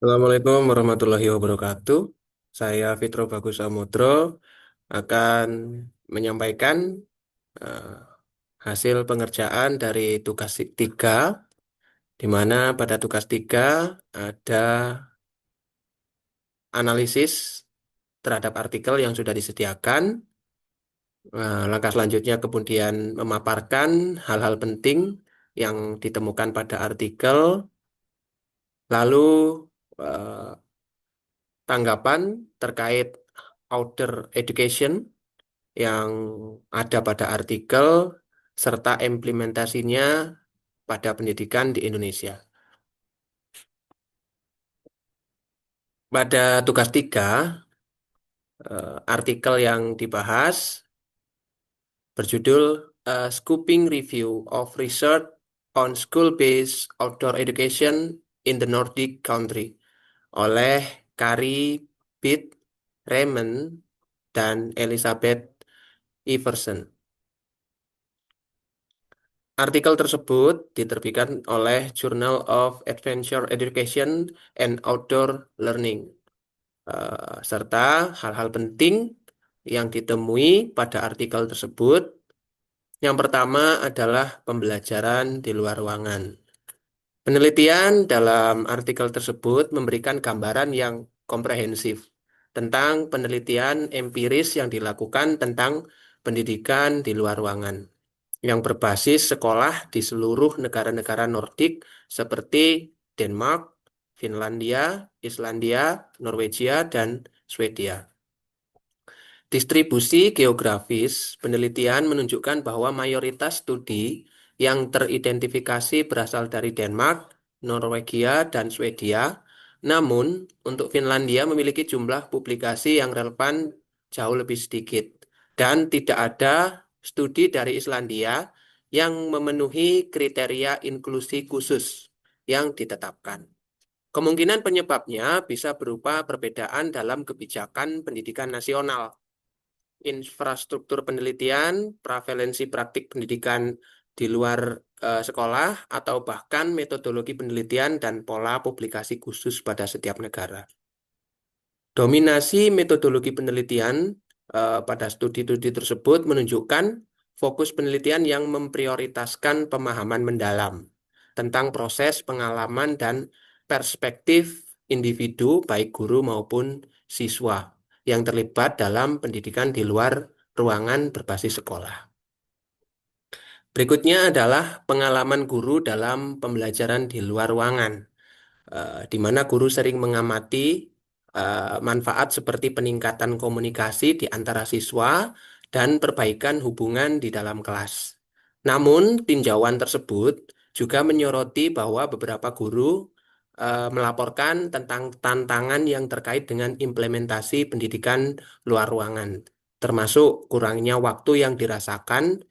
Assalamualaikum warahmatullahi wabarakatuh. Saya Fitro Bagus Samudro akan menyampaikan eh, hasil pengerjaan dari tugas 3, di mana pada tugas 3 ada analisis terhadap artikel yang sudah disediakan. Langkah selanjutnya kemudian memaparkan hal-hal penting yang ditemukan pada artikel, lalu eh, tanggapan terkait outer education yang ada pada artikel serta implementasinya pada pendidikan di Indonesia. Pada tugas 3, artikel yang dibahas berjudul Scooping Review of Research on School-Based Outdoor Education in the Nordic Country oleh Kari Pitt, Raymond, dan Elizabeth Iverson. Artikel tersebut diterbitkan oleh Journal of Adventure Education and Outdoor Learning, serta hal-hal penting yang ditemui pada artikel tersebut. Yang pertama adalah pembelajaran di luar ruangan. Penelitian dalam artikel tersebut memberikan gambaran yang komprehensif tentang penelitian empiris yang dilakukan tentang pendidikan di luar ruangan, yang berbasis sekolah di seluruh negara-negara Nordik seperti Denmark, Finlandia, Islandia, Norwegia, dan Swedia. Distribusi geografis penelitian menunjukkan bahwa mayoritas studi yang teridentifikasi berasal dari Denmark, Norwegia, dan Swedia. Namun, untuk Finlandia memiliki jumlah publikasi yang relevan jauh lebih sedikit. Dan tidak ada studi dari Islandia yang memenuhi kriteria inklusi khusus yang ditetapkan. Kemungkinan penyebabnya bisa berupa perbedaan dalam kebijakan pendidikan nasional, infrastruktur penelitian, prevalensi praktik pendidikan di luar sekolah, atau bahkan metodologi penelitian dan pola publikasi khusus pada setiap negara. Dominasi metodologi penelitian pada studi-studi tersebut menunjukkan fokus penelitian yang memprioritaskan pemahaman mendalam tentang proses pengalaman dan perspektif individu, baik guru maupun siswa, yang terlibat dalam pendidikan di luar ruangan berbasis sekolah. Berikutnya adalah pengalaman guru dalam pembelajaran di luar ruangan, di mana guru sering mengamati manfaat seperti peningkatan komunikasi di antara siswa dan perbaikan hubungan di dalam kelas. Namun, tinjauan tersebut juga menyoroti bahwa beberapa guru melaporkan tentang tantangan yang terkait dengan implementasi pendidikan luar ruangan, termasuk kurangnya waktu yang dirasakan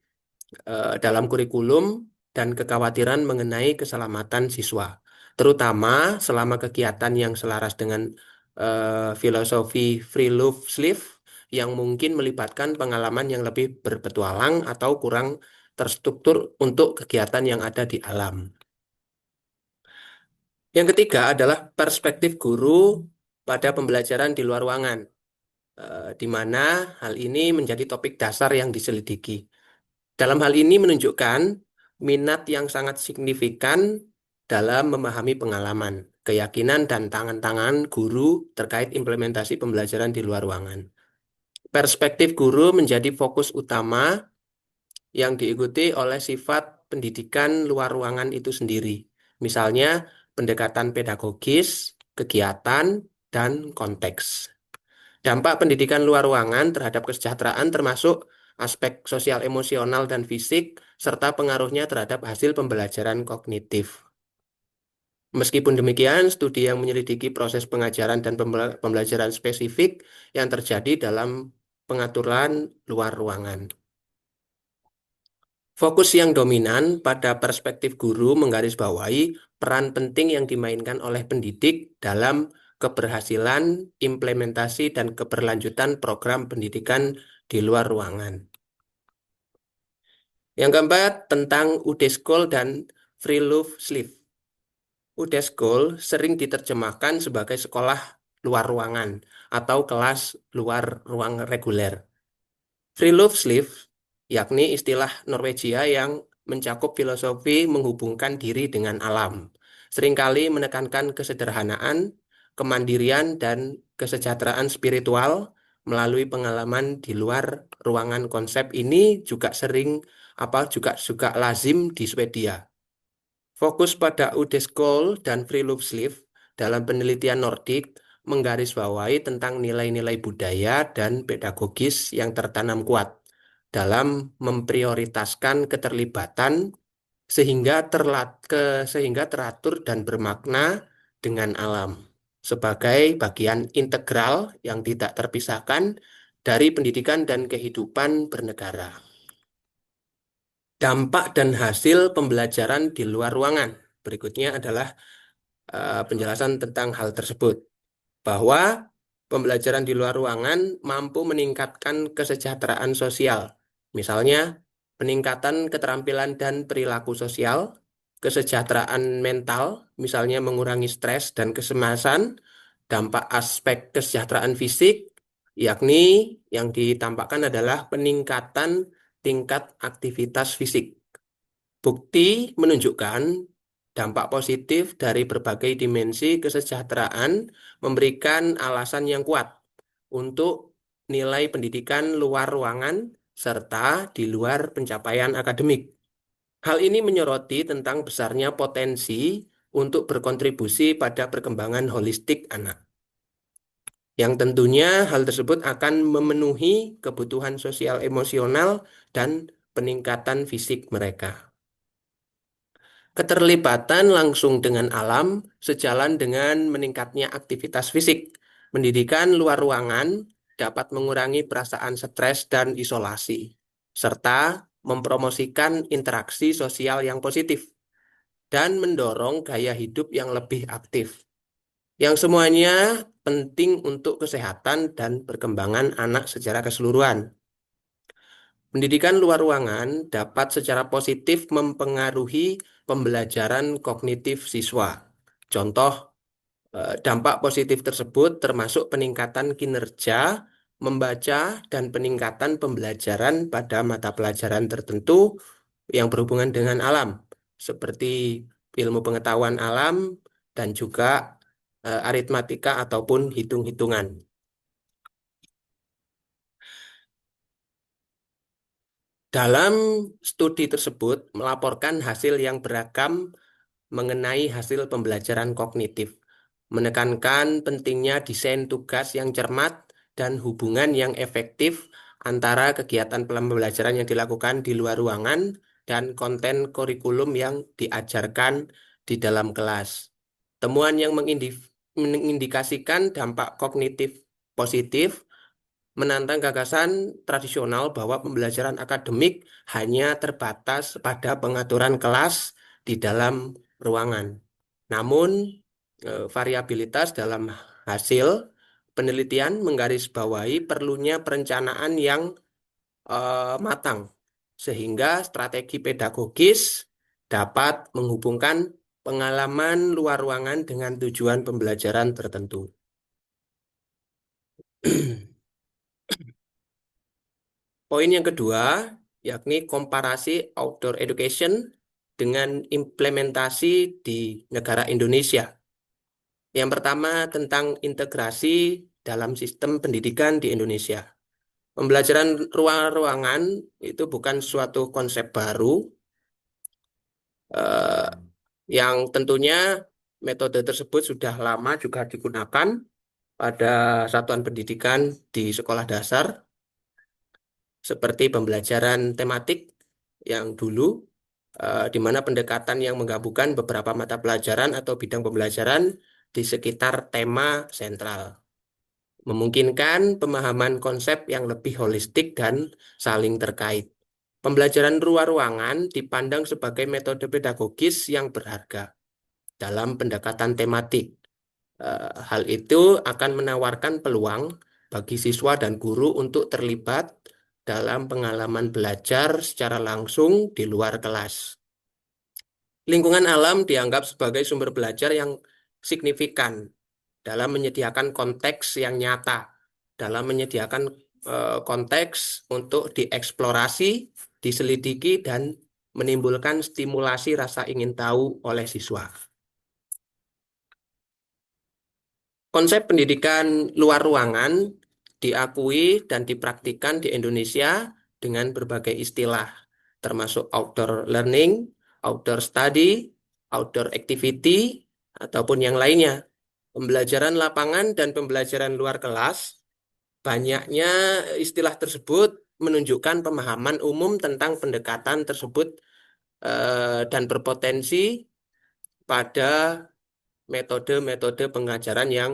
dalam kurikulum dan kekhawatiran mengenai keselamatan siswa, terutama selama kegiatan yang selaras dengan filosofi free love sleep yang mungkin melibatkan pengalaman yang lebih berpetualang atau kurang terstruktur untuk kegiatan yang ada di alam. Yang ketiga adalah perspektif guru pada pembelajaran di luar ruangan, di mana hal ini menjadi topik dasar yang diselidiki. Dalam hal ini menunjukkan minat yang sangat signifikan dalam memahami pengalaman, keyakinan, dan tangan-tangan guru terkait implementasi pembelajaran di luar ruangan. Perspektif guru menjadi fokus utama yang diikuti oleh sifat pendidikan luar ruangan itu sendiri. Misalnya, pendekatan pedagogis, kegiatan, dan konteks. Dampak pendidikan luar ruangan terhadap kesejahteraan termasuk aspek sosial, emosional, dan fisik, serta pengaruhnya terhadap hasil pembelajaran kognitif. Meskipun demikian, studi yang menyelidiki proses pengajaran dan pembelajaran spesifik yang terjadi dalam pengaturan luar ruangan. Fokus yang dominan pada perspektif guru menggarisbawahi peran penting yang dimainkan oleh pendidik dalam keberhasilan implementasi dan keberlanjutan program pendidikan di luar ruangan. Yang keempat, tentang UD School dan Free Love Sleep. School sering diterjemahkan sebagai sekolah luar ruangan atau kelas luar ruang reguler. Friluftsliv, yakni istilah Norwegia yang mencakup filosofi menghubungkan diri dengan alam, seringkali menekankan kesederhanaan, kemandirian, dan kesejahteraan spiritual melalui pengalaman di luar ruangan. Konsep ini juga juga lazim di Swedia. Fokus pada Udeskol dan Friluftsliv dalam penelitian Nordik menggarisbawahi tentang nilai-nilai budaya dan pedagogis yang tertanam kuat dalam memprioritaskan keterlibatan sehingga teratur dan bermakna dengan alam sebagai bagian integral yang tidak terpisahkan dari pendidikan dan kehidupan bernegara. Dampak dan hasil pembelajaran di luar ruangan. Berikutnya adalah penjelasan tentang hal tersebut, bahwa pembelajaran di luar ruangan mampu meningkatkan kesejahteraan sosial. Misalnya, peningkatan keterampilan dan perilaku sosial, kesejahteraan mental, misalnya mengurangi stres dan kecemasan, dampak aspek kesejahteraan fisik, yakni yang ditampakkan adalah peningkatan tingkat aktivitas fisik. Bukti menunjukkan dampak positif dari berbagai dimensi kesejahteraan memberikan alasan yang kuat untuk nilai pendidikan luar ruangan serta di luar pencapaian akademik. Hal ini menyoroti tentang besarnya potensi untuk berkontribusi pada perkembangan holistik anak, yang tentunya hal tersebut akan memenuhi kebutuhan sosial emosional dan peningkatan fisik mereka. Keterlibatan langsung dengan alam sejalan dengan meningkatnya aktivitas fisik. Pendidikan luar ruangan dapat mengurangi perasaan stres dan isolasi, serta mempromosikan interaksi sosial yang positif dan mendorong gaya hidup yang lebih aktif. Yang semuanya penting untuk kesehatan dan perkembangan anak secara keseluruhan. Pendidikan luar ruangan dapat secara positif mempengaruhi pembelajaran kognitif siswa. Contoh, dampak positif tersebut termasuk peningkatan kinerja, membaca, dan peningkatan pembelajaran pada mata pelajaran tertentu yang berhubungan dengan alam, seperti ilmu pengetahuan alam dan juga aritmatika ataupun hitung-hitungan. Dalam studi tersebut melaporkan hasil yang beragam mengenai hasil pembelajaran kognitif, menekankan pentingnya desain tugas yang cermat dan hubungan yang efektif antara kegiatan pembelajaran yang dilakukan di luar ruangan dan konten kurikulum yang diajarkan di dalam kelas. Temuan yang mengindikasikan dampak kognitif positif menantang gagasan tradisional bahwa pembelajaran akademik hanya terbatas pada pengaturan kelas di dalam ruangan. Namun, variabilitas dalam hasil penelitian menggarisbawahi perlunya perencanaan yang matang, sehingga strategi pedagogis dapat menghubungkan pengalaman luar ruangan dengan tujuan pembelajaran tertentu. Poin yang kedua, yakni komparasi outdoor education dengan implementasi di negara Indonesia. Yang pertama tentang integrasi dalam sistem pendidikan di Indonesia. Pembelajaran ruang-ruangan itu bukan suatu konsep baru, eh, yang tentunya metode tersebut sudah lama juga digunakan pada satuan pendidikan di sekolah dasar, seperti pembelajaran tematik yang dulu, di mana pendekatan yang menggabungkan beberapa mata pelajaran atau bidang pembelajaran di sekitar tema sentral, memungkinkan pemahaman konsep yang lebih holistik dan saling terkait. Pembelajaran luar ruangan dipandang sebagai metode pedagogis yang berharga dalam pendekatan tematik. Hal itu akan menawarkan peluang bagi siswa dan guru untuk terlibat dalam pengalaman belajar secara langsung di luar kelas. Lingkungan alam dianggap sebagai sumber belajar yang signifikan dalam menyediakan konteks yang nyata, dalam menyediakan konteks untuk dieksplorasi, diselidiki, dan menimbulkan stimulasi rasa ingin tahu oleh siswa. Konsep pendidikan luar ruangan diakui dan dipraktikkan di Indonesia dengan berbagai istilah, termasuk outdoor learning, outdoor study, outdoor activity, ataupun yang lainnya. Pembelajaran lapangan dan pembelajaran luar kelas, banyaknya istilah tersebut menunjukkan pemahaman umum tentang pendekatan tersebut dan berpotensi pada metode-metode pengajaran yang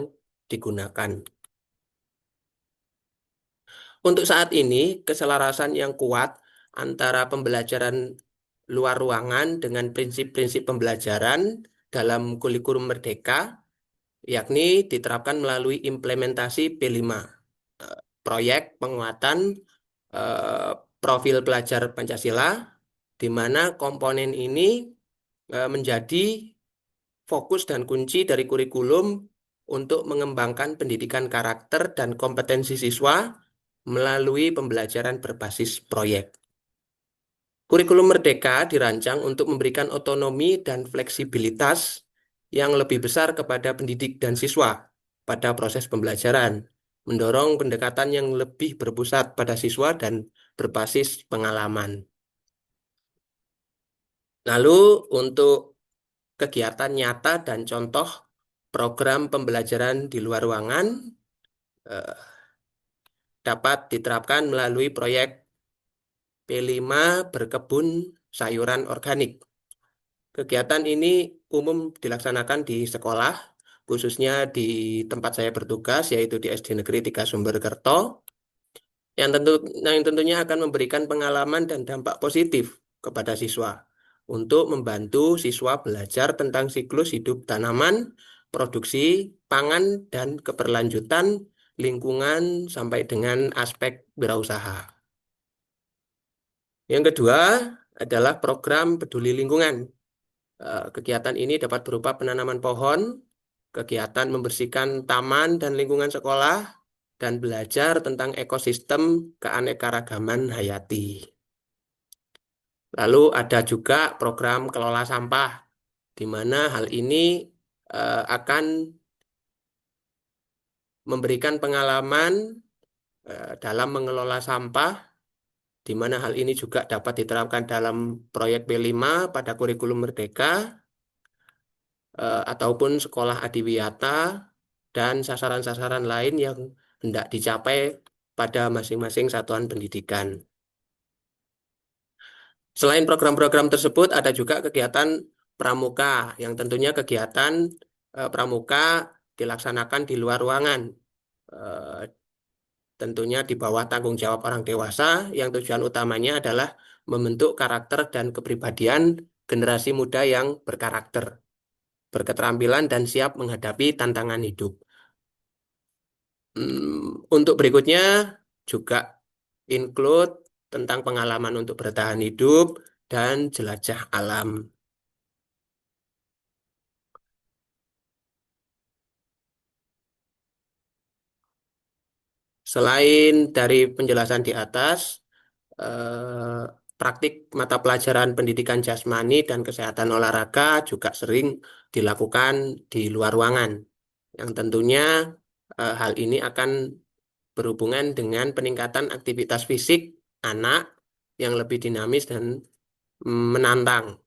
digunakan. Untuk saat ini, keselarasan yang kuat antara pembelajaran luar ruangan dengan prinsip-prinsip pembelajaran dalam kurikulum Merdeka, yakni diterapkan melalui implementasi P5, proyek penguatan eh, profil pelajar Pancasila, di mana komponen ini menjadi fokus dan kunci dari kurikulum untuk mengembangkan pendidikan karakter dan kompetensi siswa melalui pembelajaran berbasis proyek. Kurikulum Merdeka dirancang untuk memberikan otonomi dan fleksibilitas yang lebih besar kepada pendidik dan siswa pada proses pembelajaran, mendorong pendekatan yang lebih berpusat pada siswa dan berbasis pengalaman. Lalu untuk kegiatan nyata dan contoh program pembelajaran di luar ruangan eh, dapat diterapkan melalui proyek P5 berkebun sayuran organik. Kegiatan ini umum dilaksanakan di sekolah, khususnya di tempat saya bertugas, yaitu di SD Negeri 3 Sumberkerto, yang tentunya akan memberikan pengalaman dan dampak positif kepada siswa untuk membantu siswa belajar tentang siklus hidup tanaman, produksi pangan, dan keberlanjutan lingkungan sampai dengan aspek wirausaha. Yang kedua adalah program peduli lingkungan. Kegiatan ini dapat berupa penanaman pohon, kegiatan membersihkan taman dan lingkungan sekolah, dan belajar tentang ekosistem keanekaragaman hayati. Lalu ada juga program kelola sampah, di mana hal ini akan memberikan pengalaman dalam mengelola sampah, di mana hal ini juga dapat diterapkan dalam proyek B5 pada kurikulum Merdeka, ataupun sekolah adiwiyata, dan sasaran-sasaran lain yang hendak dicapai pada masing-masing satuan pendidikan. Selain program-program tersebut, ada juga kegiatan pramuka, yang tentunya kegiatan pramuka dilaksanakan di luar ruangan, eh, tentunya di bawah tanggung jawab orang dewasa, yang tujuan utamanya adalah membentuk karakter dan kepribadian generasi muda yang berkarakter, berketerampilan, dan siap menghadapi tantangan hidup. Untuk berikutnya juga include tentang pengalaman untuk bertahan hidup dan jelajah alam. Selain dari penjelasan di atas, praktik mata pelajaran pendidikan jasmani dan kesehatan olahraga juga sering dilakukan di luar ruangan, yang tentunya hal ini akan berhubungan dengan peningkatan aktivitas fisik anak yang lebih dinamis dan menantang.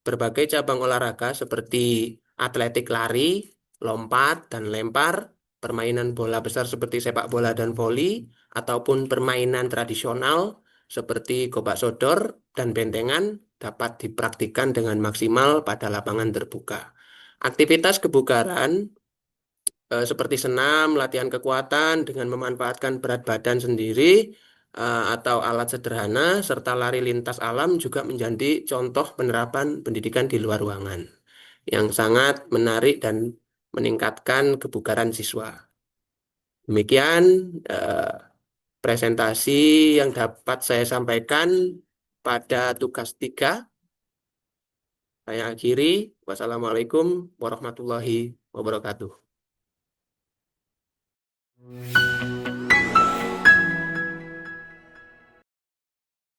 Berbagai cabang olahraga seperti atletik lari, lompat, dan lempar, permainan bola besar seperti sepak bola dan voli, ataupun permainan tradisional seperti gobak sodor dan bentengan dapat dipraktikkan dengan maksimal pada lapangan terbuka. Aktivitas kebugaran seperti senam, latihan kekuatan dengan memanfaatkan berat badan sendiri atau alat sederhana, serta lari lintas alam juga menjadi contoh penerapan pendidikan di luar ruangan yang sangat menarik dan meningkatkan kebugaran siswa. Demikian eh, presentasi yang dapat saya sampaikan pada tugas 3. Saya akhiri. Wassalamualaikum warahmatullahi wabarakatuh.